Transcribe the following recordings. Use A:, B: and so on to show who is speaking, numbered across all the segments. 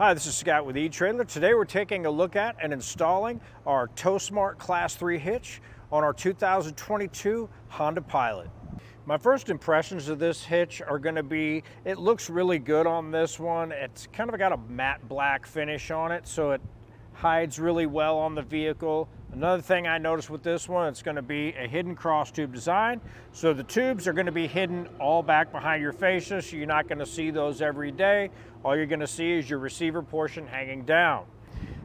A: Hi, this is Scott with eTrailer. Today we're taking a look at and installing our TowSmart Class 3 hitch on our 2022 Honda Pilot. My first impressions of this hitch are going to be, it looks really good on this one. It's kind of got a matte black finish on it, so it hides really well on the vehicle. Another thing I noticed with this one, it's going to be a hidden cross tube design. So the tubes are going to be hidden all back behind your fascia, so you're not going to see those every day. All you're going to see is your receiver portion hanging down.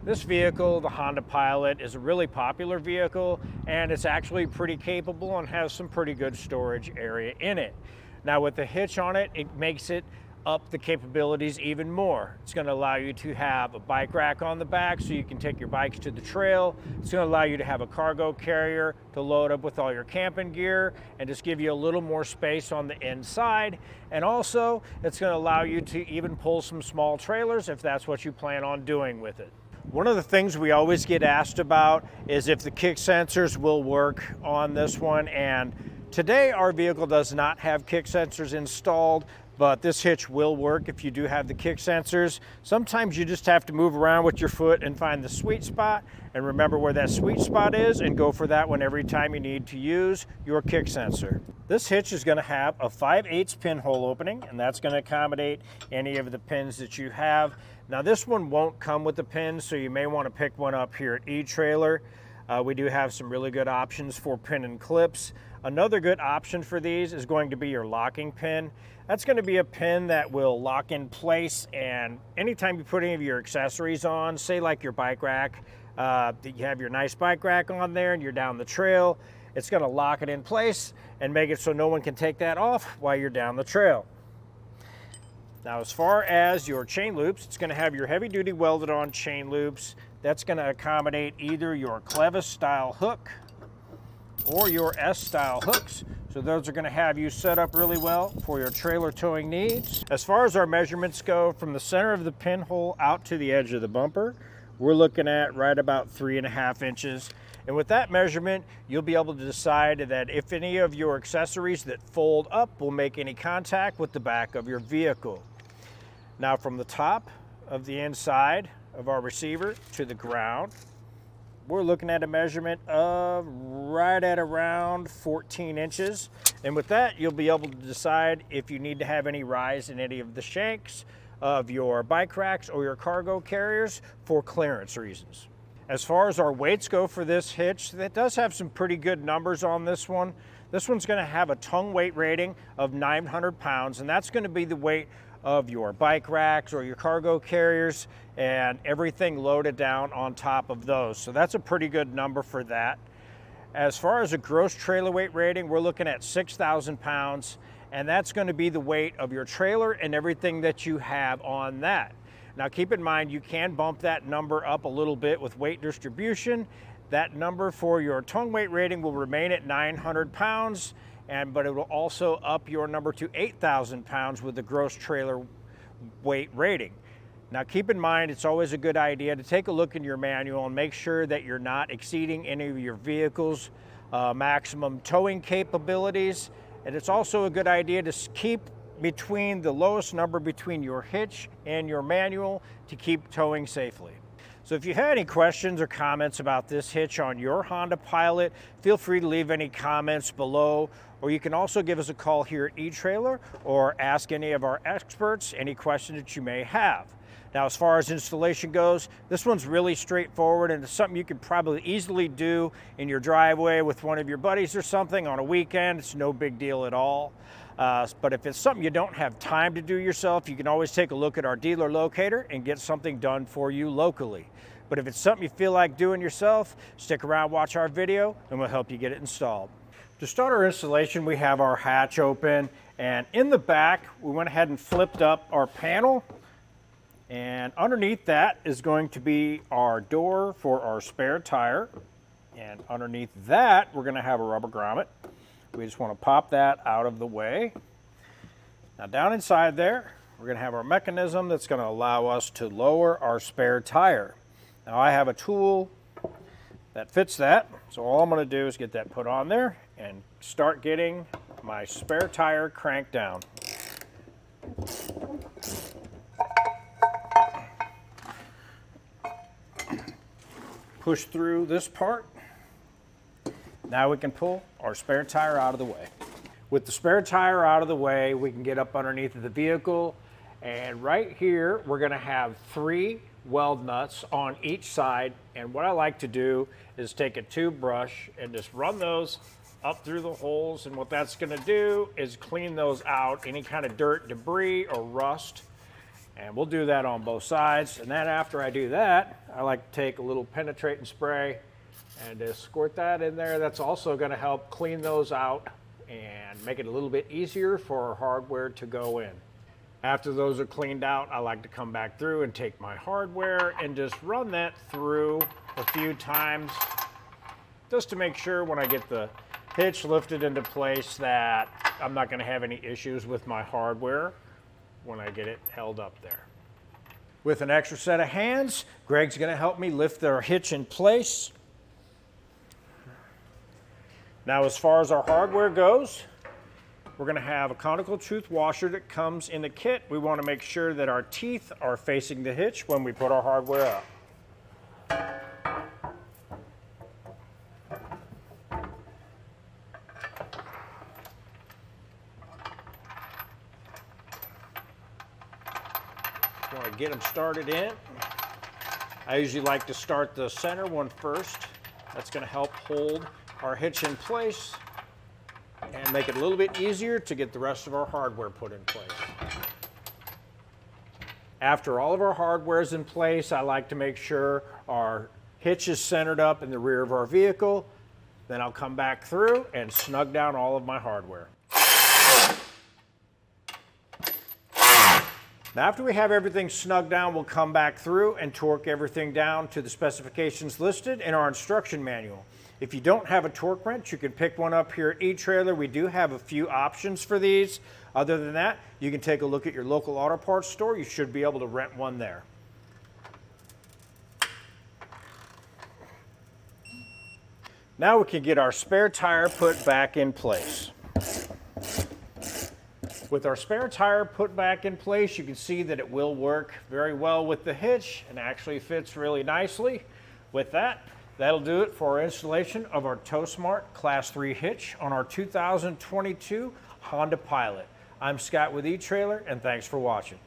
A: This vehicle, the Honda Pilot, is a really popular vehicle, and it's actually pretty capable and has some pretty good storage area in it. Now with the hitch on it, it makes it up the capabilities even more. It's going to allow you to have a bike rack on the back so you can take your bikes to the trail. It's going to allow you to have a cargo carrier to load up with all your camping gear and just give you a little more space on the inside. And also, it's going to allow you to even pull some small trailers if that's what you plan on doing with it. One of the things we always get asked about is if the kick sensors will work on this one, and today our vehicle does not have kick sensors installed, but this hitch will work if you do have the kick sensors. Sometimes you just have to move around with your foot and find the sweet spot and remember where that sweet spot is and go for that one every time you need to use your kick sensor. This hitch is going to have a 5/8 pinhole opening, and that's going to accommodate any of the pins that you have. Now this one won't come with the pins, so you may want to pick one up here at eTrailer. We do have some really good options for pin and clips. Another good option for these is going to be your locking pin. That's going to be a pin that will lock in place, and anytime you put any of your accessories on, say like your bike rack, you have your nice bike rack on there and you're down the trail, it's going to lock it in place and make it so no one can take that off while you're down the trail. Now as far as your chain loops, it's going to have your heavy duty welded on chain loops. That's going to accommodate either your clevis style hook or your S style hooks. So those are going to have you set up really well for your trailer towing needs. As far as our measurements go, from the center of the pinhole out to the edge of the bumper, we're looking at right about 3.5 inches. And with that measurement, you'll be able to decide that if any of your accessories that fold up will make any contact with the back of your vehicle. Now from the top of the inside of our receiver to the ground, we're looking at a measurement of right at around 14 inches. And with that, you'll be able to decide if you need to have any rise in any of the shanks of your bike racks or your cargo carriers for clearance reasons. As far as our weights go for this hitch, that does have some pretty good numbers on this one. This one's going to have a tongue weight rating of 900 pounds, and that's going to be the weight of your bike racks or your cargo carriers and everything loaded down on top of those. So that's a pretty good number for that. As far as a gross trailer weight rating, we're looking at 6,000 pounds, and that's going to be the weight of your trailer and everything that you have on that. Now keep in mind, you can bump that number up a little bit with weight distribution. That number for your tongue weight rating will remain at 900 pounds, but it will also up your number to 8,000 pounds with the gross trailer weight rating. Now keep in mind, it's always a good idea to take a look in your manual and make sure that you're not exceeding any of your vehicle's maximum towing capabilities. And it's also a good idea to keep between the lowest number between your hitch and your manual to keep towing safely. So if you have any questions or comments about this hitch on your Honda Pilot, feel free to leave any comments below, or you can also give us a call here at eTrailer or ask any of our experts any questions that you may have. Now as far as installation goes, this one's really straightforward, and it's something you could probably easily do in your driveway with one of your buddies or something on a weekend. It's no big deal at all. But if it's something you don't have time to do yourself, you can always take a look at our dealer locator and get something done for you locally. But if it's something you feel like doing yourself, stick around, watch our video, and we'll help you get it installed. To start our installation, we have our hatch open, and in the back, we went ahead and flipped up our panel, and underneath that is going to be our door for our spare tire, and underneath that, we're going to have a rubber grommet. We just want to pop that out of the way. Now down inside there, we're going to have our mechanism that's going to allow us to lower our spare tire. Now I have a tool that fits that, so all I'm going to do is get that put on there and start getting my spare tire cranked down. push through this part. Now we can pull our spare tire out of the way. With the spare tire out of the way, we can get up underneath of the vehicle, and right here we're going to have 3 weld nuts on each side, and what I like to do is take a tube brush and just run those up through the holes, and what that's going to do is clean those out, any kind of dirt, debris, or rust, and we'll do that on both sides. And then after I do that, I like to take a little penetrating spray and just squirt that in there. That's also going to help clean those out and make it a little bit easier for our hardware to go in. After those are cleaned out, I like to come back through and take my hardware and just run that through a few times just to make sure when I get the hitch lifted into place that I'm not going to have any issues with my hardware when I get it held up there. With an extra set of hands, Greg's going to help me lift our hitch in place. Now, as far as our hardware goes, we're going to have a conical tooth washer that comes in the kit. We want to make sure that our teeth are facing the hitch when we put our hardware up. Want to get them started in. I usually like to start the center one first. That's going to help hold our hitch in place and make it a little bit easier to get the rest of our hardware put in place. After all of our hardware is in place, I like to make sure our hitch is centered up in the rear of our vehicle. Then I'll come back through and snug down all of my hardware. Now, after we have everything snugged down, we'll come back through and torque everything down to the specifications listed in our instruction manual. If you don't have a torque wrench, you can pick one up here at eTrailer. We do have a few options for these. Other than that, you can take a look at your local auto parts store. You should be able to rent one there. Now we can get our spare tire put back in place. With our spare tire put back in place, you can see that it will work very well with the hitch and actually fits really nicely. With that, that'll do it for our installation of our TowSmart Class 3 hitch on our 2022 Honda Pilot. I'm Scott with eTrailer, and thanks for watching.